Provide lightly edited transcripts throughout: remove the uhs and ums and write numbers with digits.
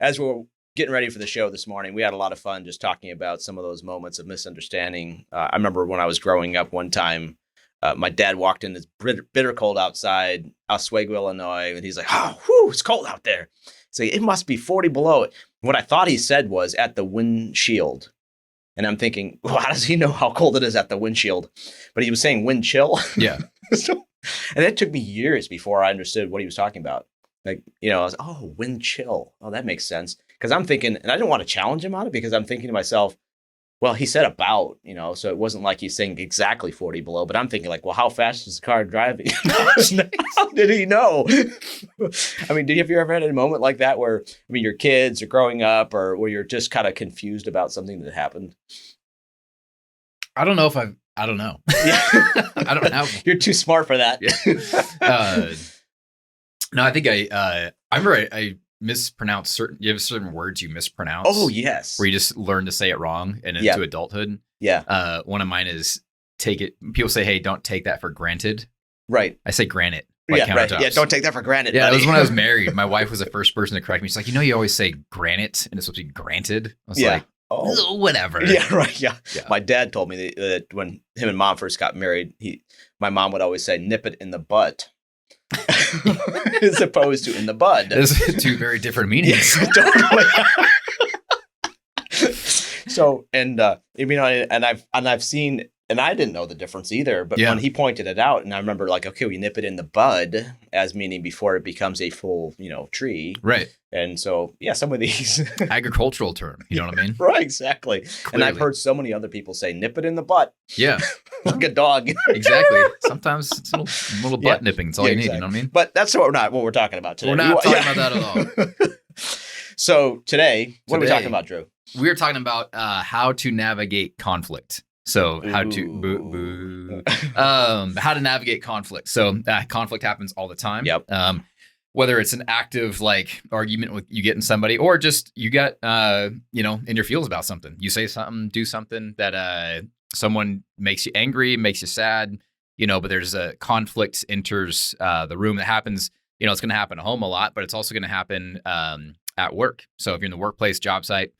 as we're getting ready for the show this morning, we had a lot of fun just talking about some of those moments of misunderstanding. I remember when I was growing up one time, my dad walked in, it's bitter cold outside, Oswego, Illinois, and he's like, oh, whew, it's cold out there. So it must be 40 below. What I thought he said was at the windshield. And I'm thinking, well, how does he know how cold it is at the windshield? But he was saying wind chill. Yeah. And it took me years before I understood what he was talking about. Like, I was, oh, wind chill. Oh, that makes sense. Because I'm thinking, and I didn't want to challenge him on it because I'm thinking to myself, well, he said about, so it wasn't like he's saying exactly 40 below, but I'm thinking like, well, how fast is the car driving? How did he know? I mean, have you ever had a moment like that where, your kids are growing up or where you're just kind of confused about something that happened? I don't know. I Yeah. I don't know. You're too smart for that. Yeah. No, I think I remember I mispronounced you have certain words you mispronounce. Oh, yes. Where you just learn to say it wrong and into adulthood. Yeah. One of mine is people say, hey, don't take that for granted. Right. I say granite. Yeah, right. Yeah, don't take that for granted. Yeah, buddy. It was when I was married. My wife was the first person to correct me. She's like, you always say granite and it's supposed to be granted. I was like, oh, whatever. Yeah, right. Yeah. My dad told me that when him and mom first got married, my mom would always say, nip it in the butt. As opposed to in the bud. Those are two very different meanings. Totally. So, and I've seen, and I didn't know the difference either, but when he pointed it out, and I remember like, okay, we nip it in the bud, as meaning before it becomes a full, tree. Right. And so, some of these agricultural term, you know what I mean? Right, exactly. Clearly. And I've heard so many other people say, nip it in the butt. Yeah. Like a dog. Exactly. Sometimes it's a little butt nipping. It's all you need, you know what I mean? But that's what we're talking about today. We're not talking about that at all. So today, what are we talking about, Drew? We're talking about how to navigate conflict. So how to how to navigate conflict. So conflict happens all the time. Yep. Whether it's an active argument with you getting somebody, or just you get in your feels about something. You say something, do something that someone makes you angry, makes you sad. But there's a conflict enters the room that happens. It's going to happen at home a lot, but it's also going to happen at work. So if you're in the workplace, job site,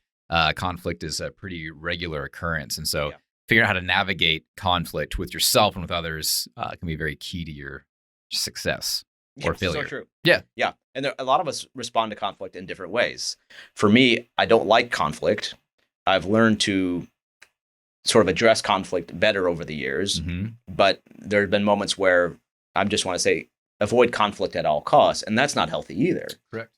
conflict is a pretty regular occurrence. And so figuring out how to navigate conflict with yourself and with others can be very key to your success or failure. So true. Yeah. Yeah. And a lot of us respond to conflict in different ways. For me, I don't like conflict. I've learned to sort of address conflict better over the years. Mm-hmm. But there have been moments where I just want to say, avoid conflict at all costs. And that's not healthy either. Correct.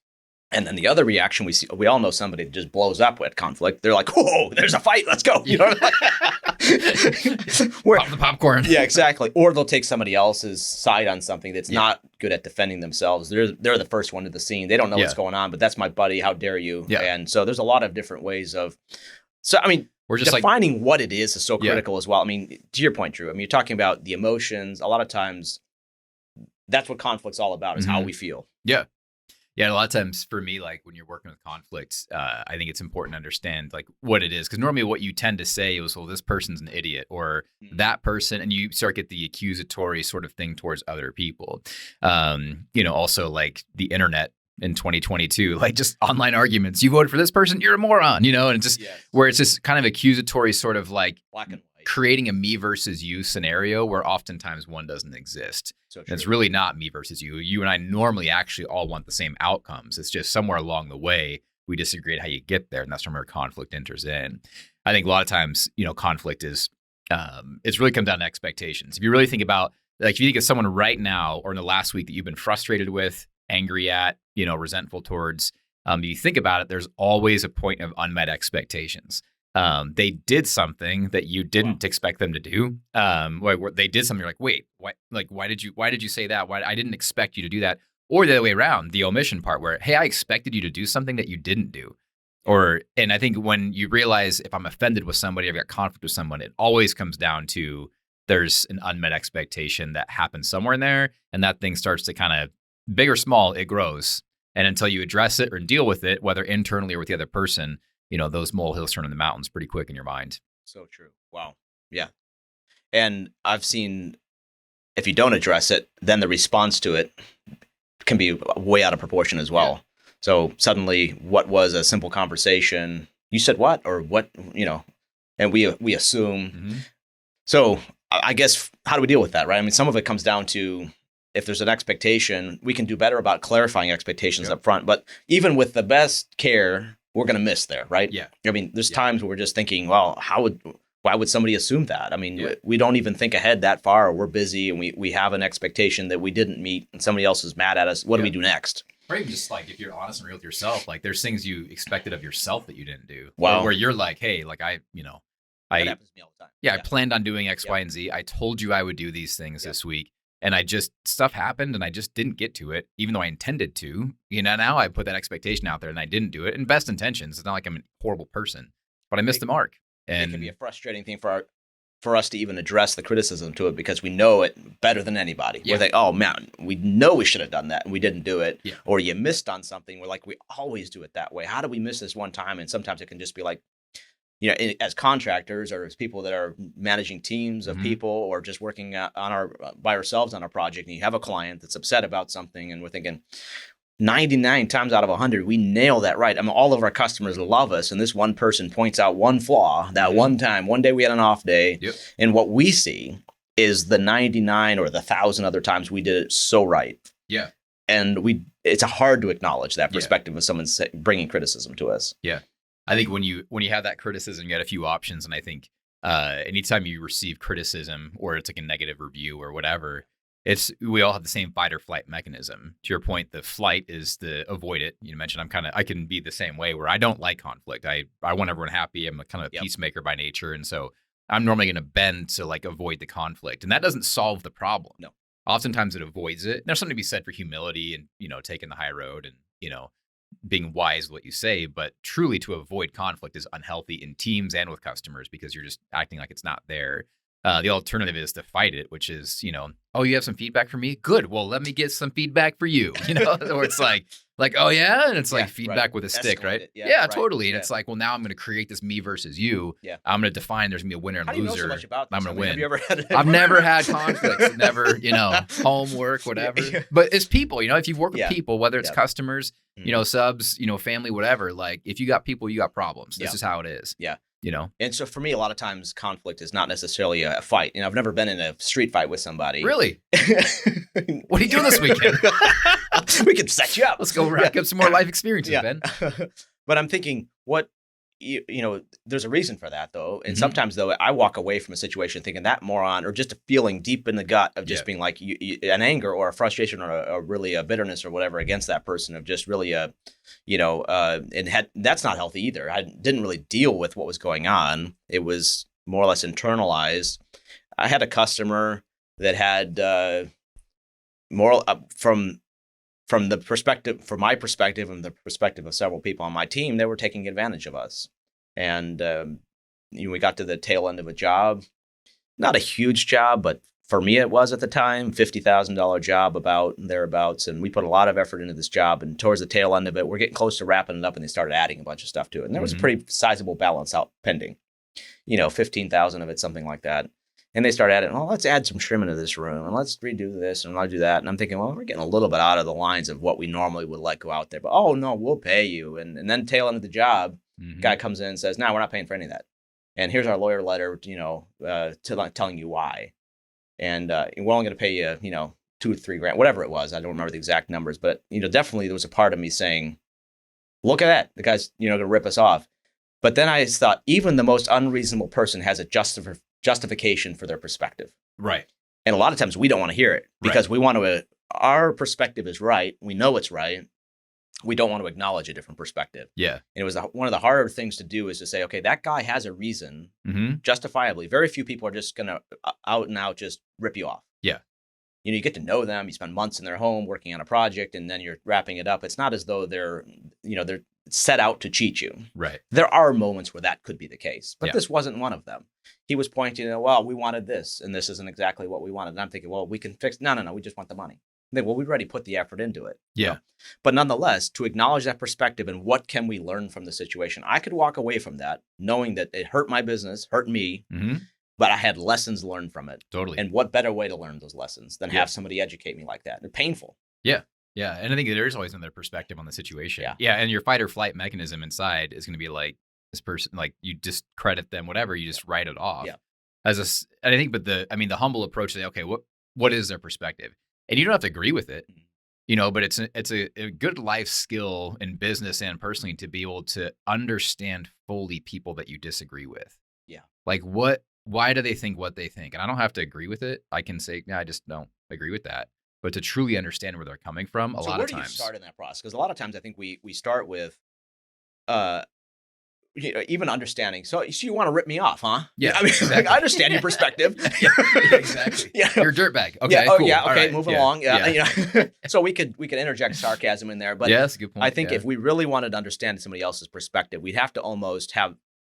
And then the other reaction we all know somebody that just blows up with conflict. They're like, whoa, there's a fight. Let's go. You know what I mean? Pop the popcorn. Yeah, exactly. Or they'll take somebody else's side on something that's not good at defending themselves. They're the first one to the scene. They don't know what's going on, but that's my buddy. How dare you? Yeah. And so there's a lot of different ways of, we're just defining what it is so critical as well. I mean, to your point, Drew, you're talking about the emotions. A lot of times that's what conflict's all about is how we feel. Yeah. Yeah, a lot of times for me, when you're working with conflict, I think it's important to understand what it is. Because normally what you tend to say is, well, this person's an idiot or that person, and you start get the accusatory sort of thing towards other people. Also the internet in 2022, just online arguments. You voted for this person, you're a moron, and it's just where it's just kind of accusatory sort of black and white. Creating a me versus you scenario where oftentimes one doesn't exist. So it's really not me versus you. You and I normally actually all want the same outcomes. It's just somewhere along the way we disagree on how you get there, and that's where conflict enters in. I think a lot of times, conflict is it's really come down to expectations. If you really think about if you think of someone right now or in the last week that you've been frustrated with, angry at, resentful towards, you think about it, there's always a point of unmet expectations. They did something that you didn't expect them to do. They did something. You're like, wait, why did you say that? I didn't expect you to do that. Or the other way around, the omission part where, hey, I expected you to do something that you didn't do. And I think when you realize if I'm offended with somebody, I've got conflict with someone, it always comes down to there's an unmet expectation that happens somewhere in there. And that thing starts to kind of big or small, it grows. And until you address it or deal with it, whether internally or with the other person, those molehills turn into mountains pretty quick in your mind. So true. Wow. Yeah. And I've seen if you don't address it, then the response to it can be way out of proportion as well. So suddenly what was a simple conversation, you said what, or what, and we assume. Mm-hmm. So I guess, how do we deal with that, right? I mean, some of it comes down to, if there's an expectation, we can do better about clarifying expectations up front. But even with the best care, we're going to miss there, right? Yeah. I mean, there's times where we're just thinking, well, why would somebody assume that? I mean, we don't even think ahead that far. Or we're busy and we have an expectation that we didn't meet and somebody else is mad at us. What do we do next? Or even just like, if you're honest and real with yourself, like there's things you expected of yourself that you didn't do. Wow. Or where you're like, hey, like that happens to me all the time. Yeah, I planned on doing X, Y, and Z. I told you I would do these things this week. And stuff happened and I just didn't get to it, even though I intended to. Now I put that expectation out there and I didn't do it. And best intentions. It's not like I'm a horrible person, but I missed the mark. And it can be a frustrating thing for us to even address the criticism to it, because we know it better than anybody. We're like, oh man, we know we should have done that and we didn't do it. Yeah. Or you missed on something. We're like, we always do it that way. How do we miss this one time? And sometimes it can just be like, as contractors or as people that are managing teams of people, or just working by ourselves on a project, and you have a client that's upset about something, and we're thinking 99 times out of 100, we nail that right. I mean, all of our customers love us, and this one person points out one flaw that one time, one day we had an off day, and what we see is the 99 or the 1,000 other times we did it so right. Yeah. And it's hard to acknowledge that perspective of someone bringing criticism to us. Yeah. I think when you have that criticism, you got a few options. And I think anytime you receive criticism, or it's like a negative review or whatever, we all have the same fight or flight mechanism. To your point, the flight is the avoid it. You mentioned I can be the same way, where I don't like conflict. I want everyone happy. I'm a kind of a peacemaker by nature. And so I'm normally going to bend to like avoid the conflict. And that doesn't solve the problem. No. Oftentimes it avoids it. There's something to be said for humility and, taking the high road and, being wise what you say, but truly to avoid conflict is unhealthy in teams and with customers, because you're just acting like it's not there. The alternative is to fight it, which is, oh, you have some feedback for me? Good. Well, let me get some feedback for you, or it's like, oh yeah. And it's like feedback with a stick, right? Yeah, totally. And it's like, well, now I'm going to create this me versus you. Yeah. I'm going to define there's going to be a winner and loser. How do you know so much about this? I'm going to win. Have you ever had I've never had conflicts, never, homework, whatever. But it's people, if you've worked with people, whether it's customers, subs, family, whatever, like if you got people, you got problems. This is how it is. Yeah. And so for me, a lot of times conflict is not necessarily a fight. I've never been in a street fight with somebody. Really? What are you doing this weekend? We can set you up. Let's go rack up some more life experiences, Ben. But I'm thinking, there's a reason for that, though. And sometimes, though, I walk away from a situation thinking that moron, or just a feeling deep in the gut of just being like an anger or a frustration or really a bitterness or whatever against that person, of just really that's not healthy either. I didn't really deal with what was going on. It was more or less internalized. I had a customer that had from my perspective and the perspective of several people on my team, they were taking advantage of us. And we got to the tail end of a job, not a huge job, but for me it was at the time, $50,000 job about thereabouts. And we put a lot of effort into this job. And towards the tail end of it, we're getting close to wrapping it up, and they started adding a bunch of stuff to it. And there was a pretty sizable balance out pending, 15,000 of it, something like that. And they started adding, let's add some trim into this room, and let's redo this, and I'll do that. And I'm thinking, we're getting a little bit out of the lines of what we normally would let go out there. But, no, we'll pay you. And then tail end of the job, guy comes in and says, no, we're not paying for any of that. And here's our lawyer letter, telling you why. And we're only going to pay you, $2,000 to $3,000, whatever it was. I don't remember the exact numbers. But, definitely there was a part of me saying, look at that. The guy's, going to rip us off. But then I thought, even the most unreasonable person has a justification for their perspective. Right. And a lot of times we don't want to hear it, because we want to, our perspective is right. We know it's right. We don't want to acknowledge a different perspective. Yeah. And it was one of the harder things to do, is to say, okay, that guy has a reason, justifiably. Very few people are just going to out and out just rip you off. Yeah. You get to know them. You spend months in their home working on a project, and then you're wrapping it up. It's not as though they're set out to cheat you. Right. There are moments where that could be the case, but this wasn't one of them. He was pointing at, we wanted this, and this isn't exactly what we wanted. And I'm thinking, we can fix. No, we just want the money. And then, we've already put the effort into it. Yeah. But nonetheless, to acknowledge that perspective and what can we learn from the situation, I could walk away from that knowing that it hurt my business, hurt me, but I had lessons learned from it. Totally. And what better way to learn those lessons than have somebody educate me like that? They're painful. Yeah. Yeah. And I think there's always another perspective on the situation. Yeah. Yeah. And your fight or flight mechanism inside is going to be like, this person, like you just credit them, whatever, you just write it off. Yeah. And I think, but the humble approach is, okay, what is their perspective? And you don't have to agree with it, but it's a good life skill in business and personally to be able to understand fully people that you disagree with. Yeah. Like why do they think what they think? And I don't have to agree with it. I can say, no, I just don't agree with that. But to truly understand where they're coming from, a lot of times. So where do you start in that process? Because a lot of times I think we start with, even understanding. So you want to rip me off, huh? Yeah, I mean, exactly. I understand your perspective. Yeah, exactly. Yeah. You're a dirtbag. Okay, yeah. Oh, cool. yeah. All Okay, right. moving Yeah. along. Yeah. Yeah. So we could interject sarcasm in there, but Yeah, that's a good point. I think Yeah. if we really wanted to understand somebody else's perspective, we'd have to almost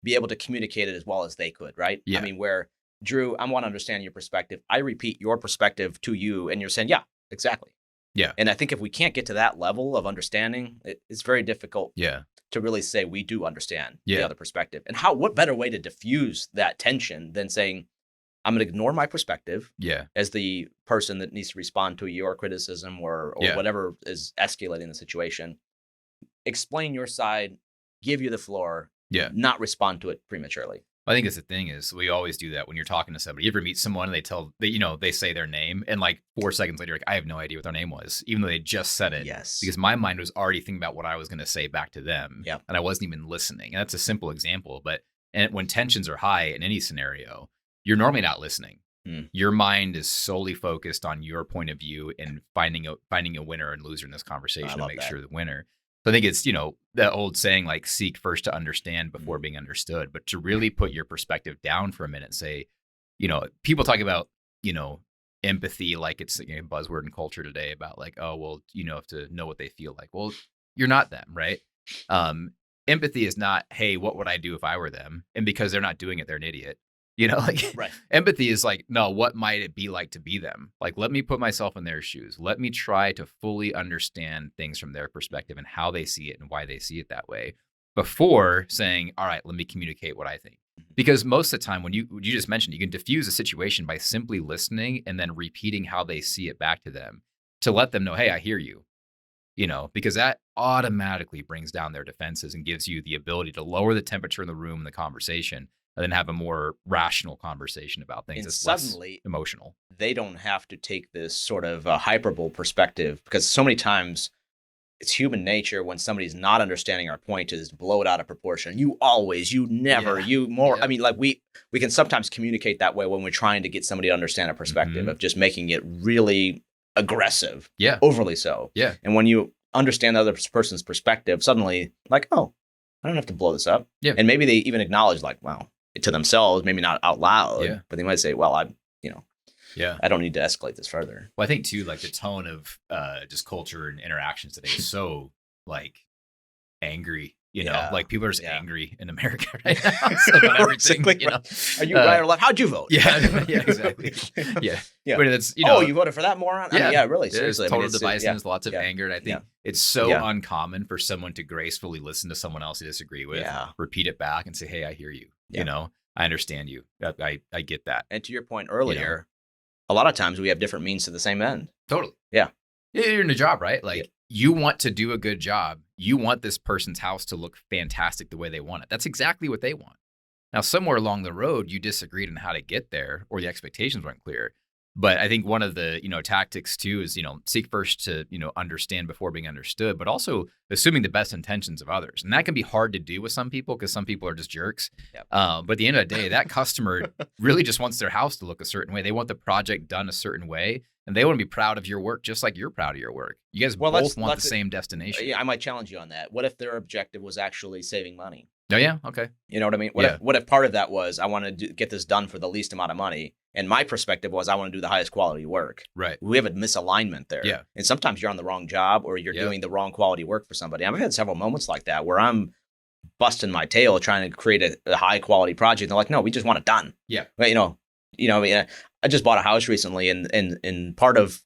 be able to communicate it as well as they could, right? Yeah. I mean, where Drew, I want to understand your perspective. I repeat your perspective to you, and you're saying, yeah, exactly. Yeah. And I think if we can't get to that level of understanding, it's very difficult Yeah. to really say we do understand Yeah. the other perspective. And what better way to diffuse that tension than saying, I'm going to ignore my perspective Yeah. as the person that needs to respond to your criticism or Yeah. whatever is escalating the situation. Explain your side, give you the floor, Yeah. not respond to it prematurely. I think it's the thing is we always do that when you're talking to somebody. You ever meet someone and they say their name and like 4 seconds later, like, I have no idea what their name was, even though they just said it. Yes. Because my mind was already thinking about what I was going to say back to them. Yeah. And I wasn't even listening. And that's a simple example. But when tensions are high in any scenario, you're normally not listening. Your mind is solely focused on your point of view and finding a winner and loser in this conversation to make sure the winner. So I think it's, that old saying, like, seek first to understand before being understood, but to really put your perspective down for a minute and say, people talk about, empathy, like it's a buzzword in culture today about like, oh, well, have to know what they feel like. Well, you're not them, right? Empathy is not, hey, what would I do if I were them? And because they're not doing it, they're an idiot. Right. Empathy is like, no, what might it be like to be them? Like, let me put myself in their shoes. Let me try to fully understand things from their perspective and how they see it and why they see it that way before saying, all right, let me communicate what I think. Because most of the time when you just mentioned, you can diffuse a situation by simply listening and then repeating how they see it back to them to let them know, hey, I hear you. Because that automatically brings down their defenses and gives you the ability to lower the temperature in the room and the conversation, and then have a more rational conversation about things. And it's suddenly, less emotional. They don't have to take this sort of hyperbole perspective, because so many times it's human nature when somebody's not understanding our point is blow it out of proportion. You always, you never, you more. Yep. I mean, like we can sometimes communicate that way when we're trying to get somebody to understand a perspective of just making it really aggressive. Yeah. Overly so. Yeah. And when you understand the other person's perspective, suddenly like, oh, I don't have to blow this up. Yeah. And maybe they even acknowledge like, wow, to themselves, maybe not out loud, but they might say, well, I don't need to escalate this further. Well, I think too, like the tone of just culture and interactions today is so like angry, like people are just angry in America right now. So about everything, Are you right or left? How'd you vote? Yeah, yeah, exactly. Yeah. But it's, oh, you voted for that moron? Yeah, I mean, really, seriously. Total divisiveness, lots of anger. And I think it's so uncommon for someone to gracefully listen to someone else you disagree with, repeat it back and say, hey, I hear you. I understand you. I get that. And to your point earlier, a lot of times we have different means to the same end. Totally. Yeah. You're in a job, right? Like you want to do a good job. You want this person's house to look fantastic the way they want it. That's exactly what they want. Now, somewhere along the road, you disagreed on how to get there or the expectations weren't clear. But I think one of the, tactics too is, seek first to, understand before being understood, but also assuming the best intentions of others. And that can be hard to do with some people because some people are just jerks. Yep. But at the end of the day, that customer really just wants their house to look a certain way. They want the project done a certain way, and they want to be proud of your work just like you're proud of your work. You guys both want the same destination. Yeah, I might challenge you on that. What if their objective was actually saving money? Oh, yeah. Okay. You know what I mean? What if part of that was I want to get this done for the least amount of money? And my perspective was I want to do the highest quality work. Right. We have a misalignment there. Yeah. And sometimes you're on the wrong job or you're doing the wrong quality work for somebody. I've had several moments like that where I'm busting my tail trying to create a high quality project. They're like, no, we just want it done. Yeah. But, I just bought a house recently and part of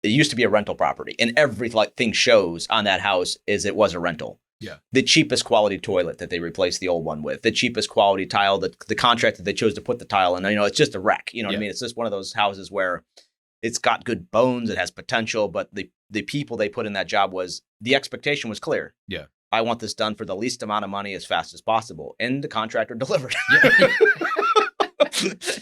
it used to be a rental property. And everything shows on that house is it was a rental. Yeah. The cheapest quality toilet that they replaced the old one with, the cheapest quality tile, the contractor they chose to put the tile in, it's just a wreck. You know what I mean? It's just one of those houses where it's got good bones, it has potential, but the the people they put in that job was the expectation was clear. Yeah. I want this done for the least amount of money as fast as possible. And the contractor delivered. Yeah.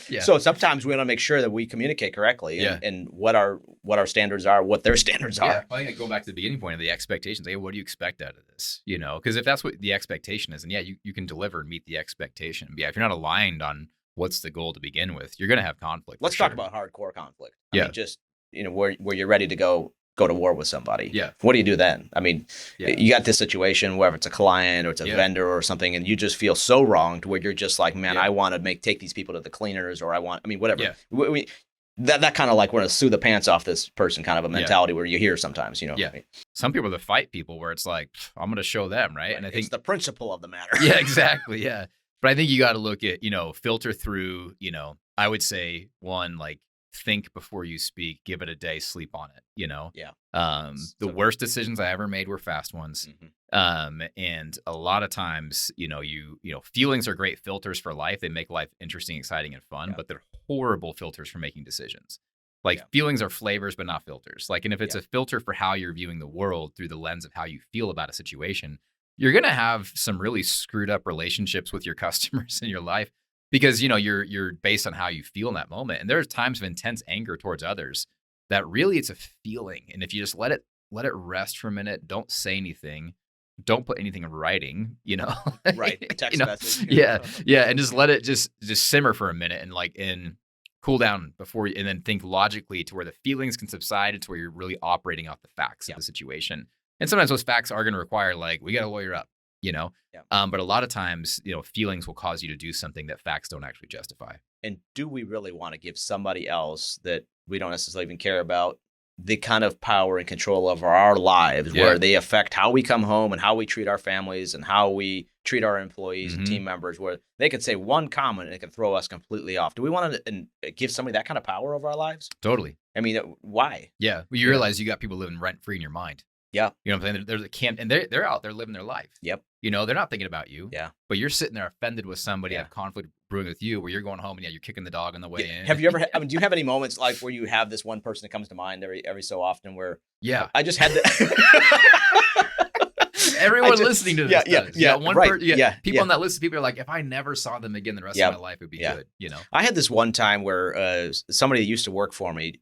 Yeah. So sometimes we want to make sure that we communicate correctly and what our standards are, what their standards are. I think I go back to the beginning point of the expectations. Like, what do you expect out of this? You know, because if that's what the expectation is, and you can deliver and meet the expectation. But if you're not aligned on what's the goal to begin with, you're going to have conflict. Let's talk about hardcore conflict. I Yeah. mean, just, where you're ready to go to war with somebody. Yeah. What do you do then? I mean, you got this situation, whether it's a client or it's a vendor or something, and you just feel so wronged where you're just like, man, I want to take these people to the cleaners, or whatever. Yeah. That kind of like, we're going to sue the pants off this person kind of a mentality where you hear sometimes, Yeah. Some people that fight people where it's like, I'm going to show them, right? And I think it's the principle of the matter. Yeah, exactly. Yeah. But I think you got to look at, filter through, I would say one, like, think before you speak, give it a day, sleep on it, Yeah. The worst decisions I ever made were fast ones. Mm-hmm. And a lot of times, feelings are great filters for life. They make life interesting, exciting, and fun, but they're horrible filters for making decisions. Like, feelings are flavors, but not filters. Like, and if it's a filter for how you're viewing the world through the lens of how you feel about a situation, you're going to have some really screwed up relationships with your customers in your life. Because, you're based on how you feel in that moment. And there are times of intense anger towards others that really it's a feeling. And if you just let it rest for a minute, don't say anything, don't put anything in writing, Right. Text message. Yeah. And just let it just simmer for a minute and cool down and then think logically to where the feelings can subside to where you're really operating off the facts of the situation. And sometimes those facts are going to require, like, we got to lawyer up. But a lot of times, feelings will cause you to do something that facts don't actually justify. And do we really want to give somebody else that we don't necessarily even care about the kind of power and control over our lives where they affect how we come home and how we treat our families and how we treat our employees and team members, where they could say one comment and it could throw us completely off? Do we want to give somebody that kind of power over our lives? Totally. I mean, why? Yeah. Well, you realize you got people living rent free in your mind. Yeah. You know what I'm saying? There's a camp, and they're out there living their life. Yep. They're not thinking about you. Yeah. But you're sitting there offended with somebody, have conflict brewing with you, where you're going home and you're kicking the dog on the way in. Have you ever? Do you have any moments like where you have this one person that comes to mind every so often where? Yeah. I just had to. Everyone listening to this. People on that list, people are like, if I never saw them again the rest of my life, it'd be good. I had this one time where somebody that used to work for me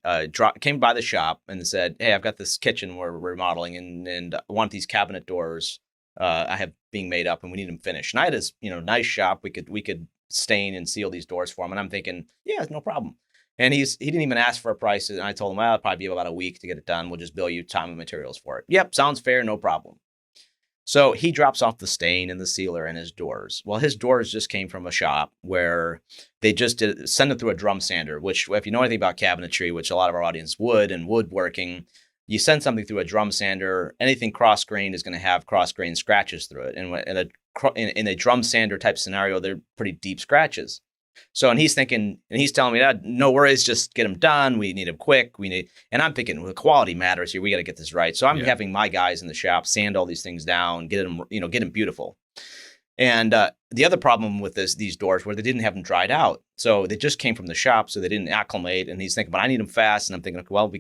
came by the shop and said, "Hey, I've got this kitchen we're remodeling, and I want these cabinet doors I have being made up, and we need them finished." And I had this nice shop. We could stain and seal these doors for him, and I'm thinking, yeah, no problem. And he didn't even ask for a price, and I told him, well, it'll probably be about a week to get it done. We'll just bill you time and materials for it. Yep, sounds fair, no problem. So he drops off the stain and the sealer in his doors. Well, his doors just came from a shop where they just send it through a drum sander, which, if you know anything about cabinetry, which a lot of our audience would, and woodworking, you send something through a drum sander, anything cross-grained is going to have cross-grained scratches through it. And in a drum sander type scenario, they're pretty deep scratches. So, and he's thinking, and he's telling me that, no worries, just get them done. We need them quick. And I'm thinking, well, the quality matters here. We got to get this right. So I'm having my guys in the shop sand all these things down, get them beautiful. And the other problem with these doors were they didn't have them dried out. So they just came from the shop, so they didn't acclimate. And he's thinking, but I need them fast. And I'm thinking, well,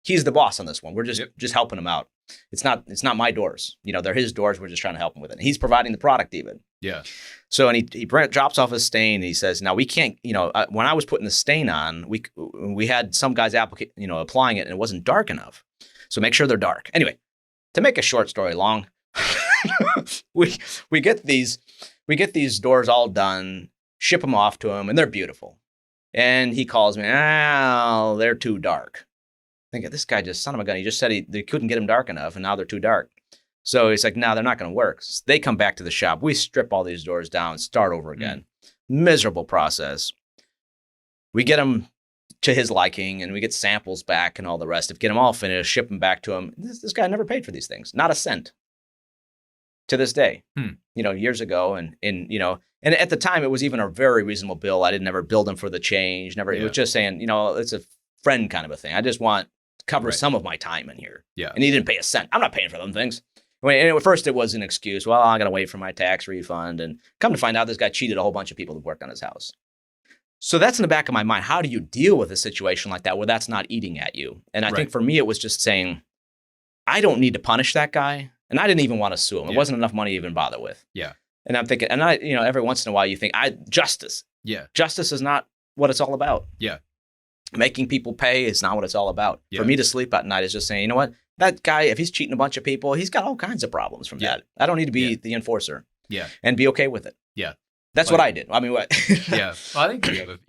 he's the boss on this one. We're just helping him out. It's not my doors. They're his doors. We're just trying to help him with it. And he's providing the product even. Yeah. So, and he drops off his stain and he says, now we can't, when I was putting the stain on, we had some guys applying it and it wasn't dark enough. So make sure they're dark. Anyway, to make a short story long, we get these doors all done, ship them off to him, and they're beautiful. And he calls me, they're too dark. I think this guy just, son of a gun, he just said they couldn't get them dark enough, and now they're too dark. So he's like, no, they're not going to work. So they come back to the shop. We strip all these doors down, start over again. Miserable process. We get them to his liking, and we get samples back and all the rest. Get them all finished, ship them back to him. This guy never paid for these things, not a cent. To this day, years ago, and at the time it was even a very reasonable bill. I didn't ever bill them for the change. Never. It was just saying, it's a friend kind of a thing. I just want to cover some of my time in here. Yeah. And he didn't pay a cent. I'm not paying for them things. And at first it was an excuse. Well, I'm going to wait for my tax refund. And come to find out, this guy cheated a whole bunch of people that worked on his house. So that's in the back of my mind. How do you deal with a situation like that where that's not eating at you? And I think for me, it was just saying, I don't need to punish that guy. And I didn't even want to sue him. It Yeah. wasn't enough money to even bother with. Yeah. And I'm thinking, and every once in a while you think, justice. Yeah. Justice is not what it's all about. Yeah. Making people pay is not what it's all about. Yeah. For me to sleep at night is just saying, you know what? That guy, if he's cheating a bunch of people, he's got all kinds of problems from Yeah. that. I don't need to be the enforcer. Yeah. And be okay with it. Yeah. That's what I did. I mean, what? Yeah. Well, I think you have a,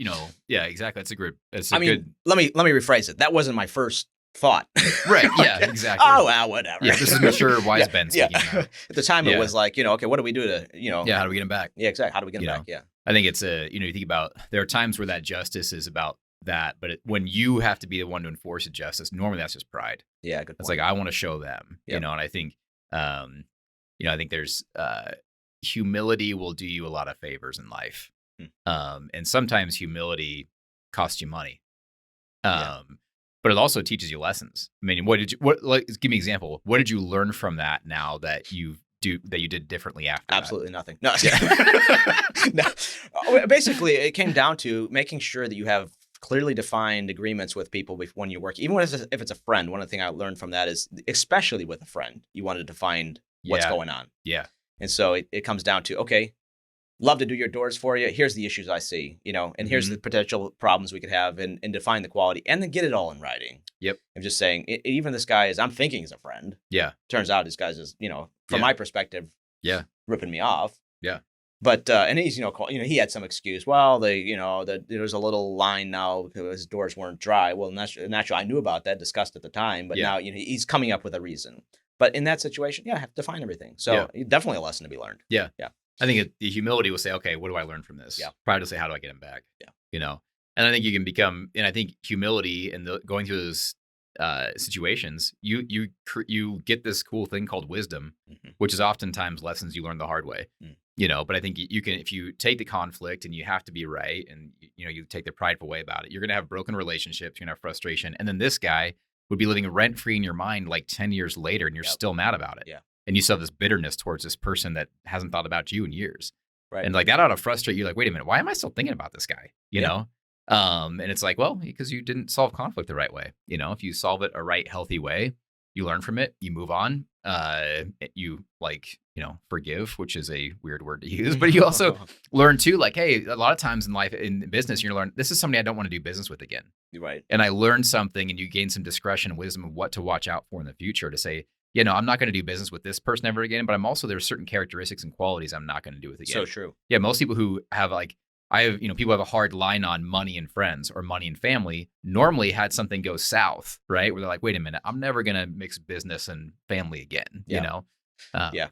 yeah, exactly. That's a good, let me rephrase it. That wasn't my first thought. Right. Yeah, exactly. Oh, well, whatever. Yeah. This is mature, wise Ben speaking. Yeah. At the time, it was like, okay, what do we do to, Yeah. How do we get him back? Yeah, exactly. How do we get him back? Yeah. I think it's you think about, there are times where that justice is about that, but when you have to be the one to enforce a justice, normally that's just pride. Yeah. Good point. It's like, I want to show them, Yep. and I think, I think there's, humility will do you a lot of favors in life. And sometimes humility costs you money. But it also teaches you lessons. I mean, give me an example. What did you learn from that now that you did differently after Absolutely nothing. No. No. Basically, it came down to making sure that you have clearly defined agreements with people when you work. Even if it's a friend, one of the things I learned from that is, especially with a friend, you want to define what's going on. Yeah. And so it comes down to, okay, love to do your doors for you. Here's the issues I see, and here's the potential problems we could have, and define the quality, and then get it all in writing. Yep. I'm just saying, even this guy I'm thinking is a friend. Yeah. Turns out this guy's just, from my perspective, ripping me off. Yeah. But, and he's, he had some excuse. Well, there's a little line now because his doors weren't dry. Well, naturally, I knew about that, discussed at the time, but now, he's coming up with a reason. But in that situation, I have to define everything. So definitely a lesson to be learned. Yeah. Yeah. I think the humility will say, okay, what do I learn from this? Yeah. Pride will say, how do I get him back? Yeah. And I think you can become, and I think humility and going through those situations, you get this cool thing called wisdom, which is oftentimes lessons you learn the hard way. But I think you can, if you take the conflict and you have to be right, and you take the prideful way about it, you're going to have broken relationships, you're going to have frustration, and then this guy would be living rent free in your mind like 10 years later, and you're still mad about it. Yeah. And you still have this bitterness towards this person that hasn't thought about you in years. Right. And like that ought to frustrate you. Like, wait a minute, why am I still thinking about this guy? You know? And it's like, well, because you didn't solve conflict the right way. If you solve it a right, healthy way, you learn from it, you move on, you forgive, which is a weird word to use, but you also learn too, like, hey, a lot of times in life, in business, you're learn, this is somebody I don't want to do business with again. Right. And I learned something, and you gain some discretion and wisdom of what to watch out for in the future to say, I'm not going to do business with this person ever again, but I'm also, there's certain characteristics and qualities I'm not going to do with again. So true. Yeah. Most people who have people have a hard line on money and friends or money and family normally had something go south, right? Where they're like, wait a minute, I'm never going to mix business and family again,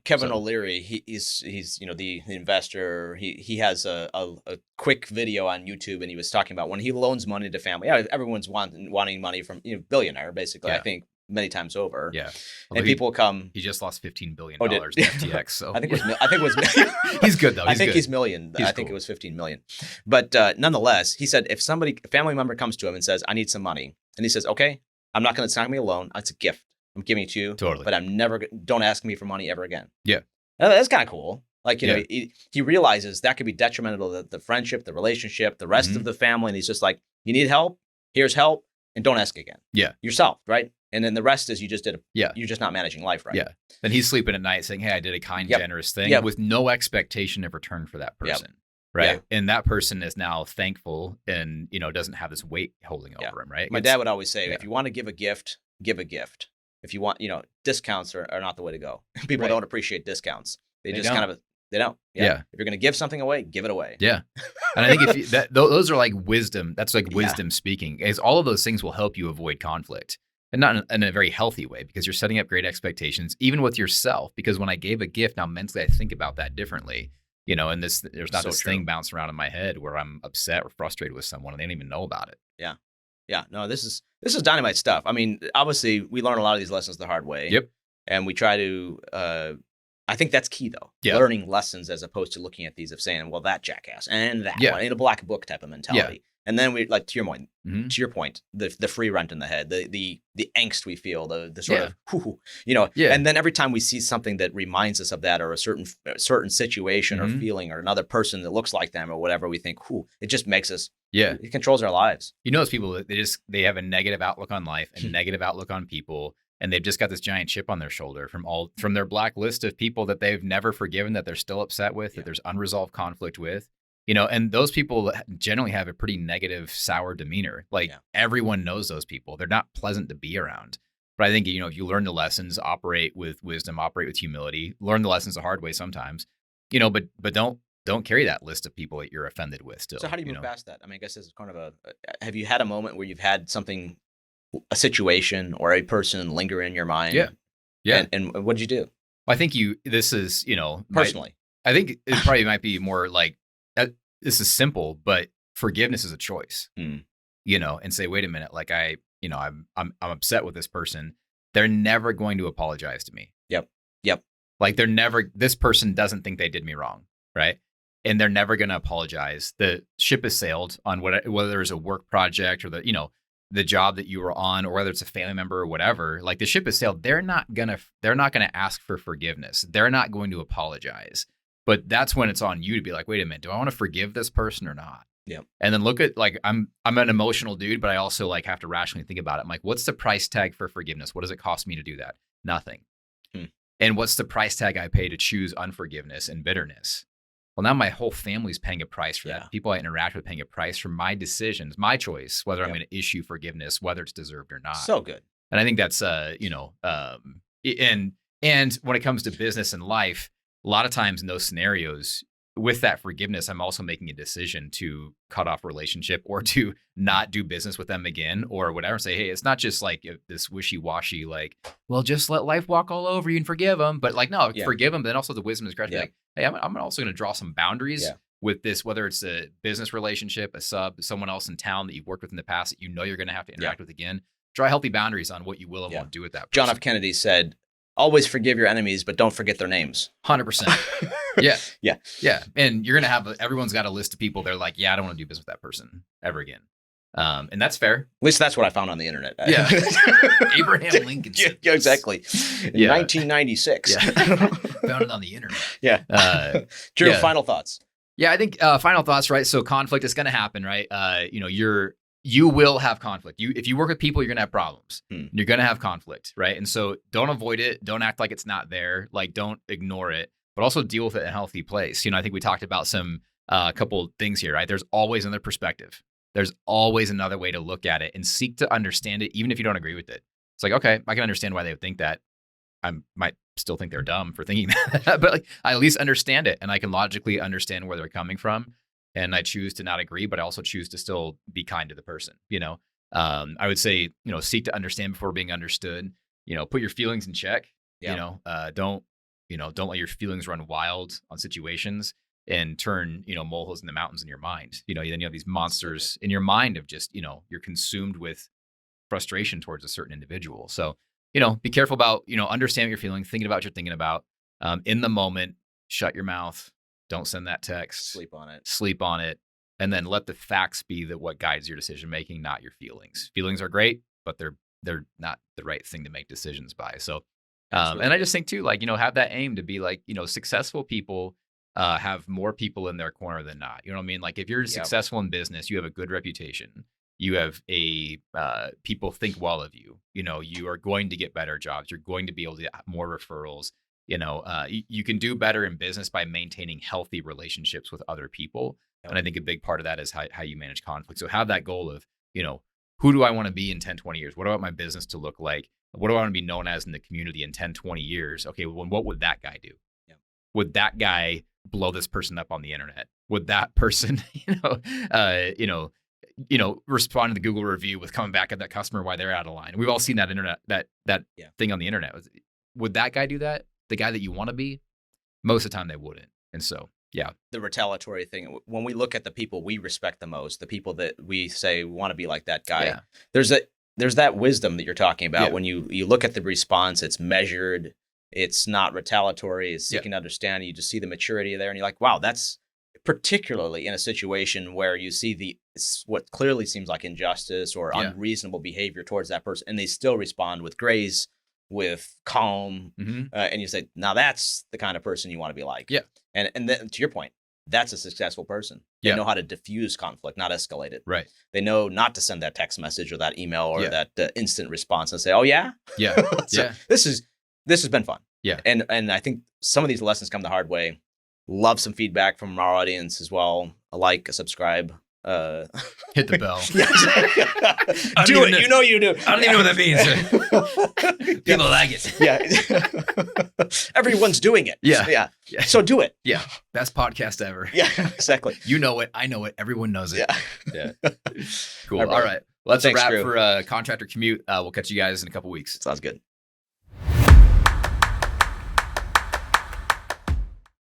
Kevin O'Leary, he's the investor. He has a quick video on YouTube, and he was talking about when he loans money to family. Yeah, everyone's wanting money from billionaire, basically. I think many times over. Yeah, and people come. He just lost $15 billion to FTX. So I think it was. He's good though. I think he's million. I think it was 15 million. But nonetheless, he said if a family member comes to him and says, "I need some money," and he says, "Okay, I'm not going to. It's not going to be a loan. It's a gift. I'm giving it to you. Totally. But I'm never. Don't ask me for money ever again." Yeah. That's kind of cool. Like, he realizes that could be detrimental to the friendship, the relationship, the rest of the family. And he's just like, you need help? Here's help. And don't ask again. Yeah. Yourself, right? And then the rest is you're just not managing life right. Yeah. And he's sleeping at night saying, hey, I did a kind, generous thing with no expectation of return for that person. Right. Yeah. And that person is now thankful and, doesn't have this weight holding over him. Right. My dad would always say, if you want to give a gift, give a gift. If you want, discounts are not the way to go. People don't appreciate discounts. They just don't. They don't. Yeah. If you're going to give something away, give it away. Yeah. And I think those are like wisdom. That's like wisdom speaking. Is all of those things will help you avoid conflict, and not in a very healthy way, because you're setting up great expectations, even with yourself. Because when I gave a gift, now mentally I think about that differently. And there's not this thing bouncing around in my head where I'm upset or frustrated with someone and they don't even know about it. Yeah. Yeah. No, this is dynamite stuff. I mean, obviously we learn a lot of these lessons the hard way. Yep. And we try to, I think that's key though. Yeah. Learning lessons as opposed to looking at these of saying, well, that jackass and that one, in a black book type of mentality. Yeah. And then we, like, to your point, the free rent in the head, the angst we feel, the sort of, and then every time we see something that reminds us of that, or a certain situation or feeling, or another person that looks like them or whatever, we think, it just makes us, it controls our lives. Those people that they have a negative outlook on life and negative outlook on people. and they've just got this giant chip on their shoulder from their black list of people that they've never forgiven, that they're still upset with, that there's unresolved conflict with. And those people generally have a pretty negative, sour demeanor. Like everyone knows those people. They're not pleasant to be around. But I think, if you learn the lessons, operate with wisdom, operate with humility, learn the lessons the hard way sometimes, but don't carry that list of people that you're offended with still. So how do you move past that? I mean, I guess this is kind of have you had a moment where you've had a situation or a person linger in your mind? Yeah. Yeah. And what did you do? I think this is, personally, I think it probably might be more like, this is simple, but forgiveness is a choice, and say, wait a minute, like I'm upset with this person. They're never going to apologize to me. Yep. Like this person doesn't think they did me wrong. Right. And they're never going to apologize. The ship has sailed on whether it's a work project or the job that you were on, or whether it's a family member or whatever. Like the ship has sailed. They're not gonna ask for forgiveness. They're not going to apologize. But that's when it's on you to be like, wait a minute, do I want to forgive this person or not? Yeah. And then look at, like, I'm an emotional dude, but I also like have to rationally think about it. I'm like, what's the price tag for forgiveness? What does it cost me to do that? Nothing. And what's the price tag I pay to choose unforgiveness and bitterness? Well, now my whole family's paying a price for that. People I interact with paying a price for my decisions, my choice, whether I'm going to issue forgiveness, whether it's deserved or not. So good. And I think that's, and when it comes to business and life, a lot of times in those scenarios, with that forgiveness, I'm also making a decision to cut off a relationship or to not do business with them again or whatever. Say, hey, it's not just like this wishy-washy, like, well, just let life walk all over you and forgive them. But like, no, forgive them. But then also the wisdom is correct. Like, hey, I'm also going to draw some boundaries with this, whether it's a business relationship, a sub, someone else in town that you've worked with in the past that you're going to have to interact with again. Draw healthy boundaries on what you will and won't do with that person. John F. Kennedy said, always forgive your enemies, but don't forget their names. 100%. Yeah. And you're going to have, everyone's got a list of people. They're like, I don't want to do business with that person ever again. And that's fair. At least that's what I found on the internet. Yeah. Abraham Lincoln. Yeah, exactly. In 1996. Found it on the internet. Yeah. Drew, final thoughts. Yeah, I think final thoughts, right? So conflict is going to happen, right? You will have conflict. If you work with people, you're going to have problems. You're going to have conflict, right? And so don't avoid it. Don't act like it's not there. Like, don't ignore it, but also deal with it in a healthy place. I think we talked about some couple things here, right? There's always another perspective. There's always another way to look at it and seek to understand it, even if you don't agree with it. It's like, okay, I can understand why they would think that. I might still think they're dumb for thinking that, but like, I at least understand it, and I can logically understand where they're coming from. And I choose to not agree, but I also choose to still be kind to the person. I would say, seek to understand before being understood. Put your feelings in check. Don't let your feelings run wild on situations and turn, molehills into mountains in your mind. Then you have these monsters in your mind of just, you're consumed with frustration towards a certain individual. So, be careful about, understanding what you're feeling, thinking about what you're thinking about. In the moment, shut your mouth. Don't send that text. Sleep on it. And then let the facts be what guides your decision making, not your feelings. Feelings are great, but they're not the right thing to make decisions by. So, and I just think too, like, have that aim to be like, successful people have more people in their corner than not. You know what I mean? Like, if you're successful in business, you have a good reputation. You have people think well of you. You are going to get better jobs. You're going to be able to get more referrals. You can do better in business by maintaining healthy relationships with other people. And I think a big part of that is how you manage conflict. So have that goal of, who do I want to be in 10, 20 years? What do I want my business to look like? What do I want to be known as in the community in 10, 20 years? Okay, well, what would that guy do? Would that guy blow this person up on the internet? Would that person, respond to the Google review with coming back at that customer while they're out of line? We've all seen that thing on the internet. Would that guy do that? The guy that you want to be? Most of the time they wouldn't. And so, the retaliatory thing, when we look at the people we respect the most, the people that we say we want to be like that guy, there's that wisdom that you're talking about. When you look at the response, it's measured, it's not retaliatory, it's seeking to understand. You just see the maturity there, and you're like, wow, that's particularly in a situation where you see what clearly seems like injustice or unreasonable behavior towards that person, and they still respond with grace, with calm, and you say, now that's the kind of person you want to be like. And then to your point, that's a successful person. They Yeah. know how to diffuse conflict, not escalate it. Right. They know not to send that text message or that email or Yeah. that instant response and say, "Oh yeah, Yeah. So Yeah. this has been fun." Yeah. And I think some of these lessons come the hard way. Love some feedback from our audience as well. A like, a subscribe. Hit the bell. Yeah. Do it. You know you do. I don't even know what that means. People like it. Yeah. Everyone's doing it. Yeah. Yeah. Yeah. So do it. Yeah. Best podcast ever. Yeah, exactly. You know it. I know it. Everyone knows it. Yeah. Yeah. Cool. All right. All right. Well, that's Thanks, a wrap Drew. for Contractor Commute. We'll catch you guys in a couple weeks. Sounds good.